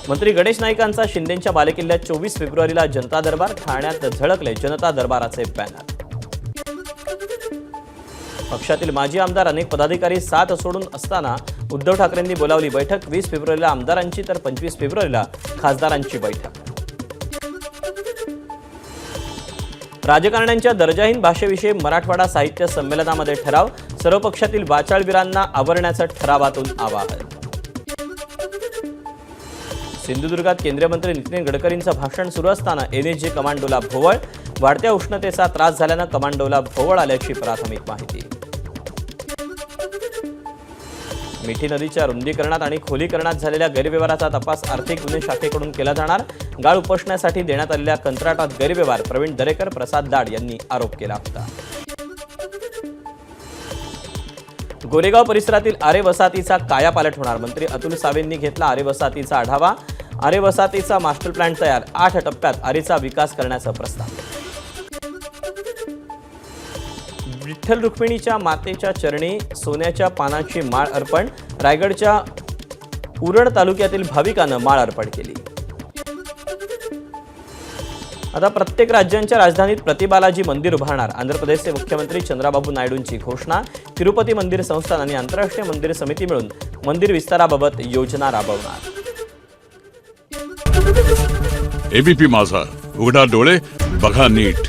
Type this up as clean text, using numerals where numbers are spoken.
मंत्री गणेश नाईकांचा शिंदेंच्या बालेकिल्ल्यात 24 फेब्रुवारीला जनता दरबार, ठाण्यात झळकले जनता दरबाराचे बॅनर। पक्षातील माजी आमदार अनेक पदाधिकारी साथ सोडून असताना उद्धव ठाकरेंनी बोलावली बैठक। 20 फेब्रुवारीला आमदारांची तर 25 फेब्रुवारीला खासदारांची बैठक। राजकारण्यांच्या दर्जाहीन भाषेविषयी मराठवाडा साहित्य संमेलनामध्ये ठराव, सर्व पक्षातील वाचाळवीरांना आवरण्याचं ठरावातून आवाहन। सिंधुदुर्गात केंद्रीय मंत्री नितीन गडकरींचं भाषण सुरू असताना एनएसजी कमांडोला भोवळ, वाढत्या उष्णतेचा त्रास झाल्यानं कमांडोला भोवळ आल्याची प्राथमिक माहिती। मिठी नदीच्या रुंदीकरणात आणि खोलीकरणात झालेल्या गैरव्यवहाराचा तपास आर्थिक गुन्हे शाखेकडून केला जाणार। गाळ उपोषणासाठी देण्यात आलेल्या कंत्राटात गैरव्यवहार, प्रवीण दरेकर, प्रसाद दाड यांनी आरोप केला होता। गोरेगाव परिसरातील आरे वसाहतीचा कायापालट होणार, मंत्री अतुल सावेंनी घेतला आरे वसाहतीचा आढावा। आरे वसाहतीचा मास्टर प्लॅन तयार, 8 टप्प्यात आरेचा विकास करण्याचा प्रस्ताव। विठ्ठल रुक्मिणीच्या मातेच्या चरणी सोन्याच्या पानाची माळ अर्पण, रायगडच्या उरण तालुक्यातील भाविकांना माळ अर्पण केली। आता प्रत्येक राज्यांच्या राजधानीत प्रतिबालाजी मंदिर उभारणार, आंध्र प्रदेशचे मुख्यमंत्री चंद्राबाबू नायडूंची घोषणा। तिरुपती मंदिर संस्थान आणि आंतरराष्ट्रीय मंदिर समिती मिळून मंदिर विस्ताराबाबत योजना राबवणार। एबीपी माझा, उघडा डोळे बघा नीट।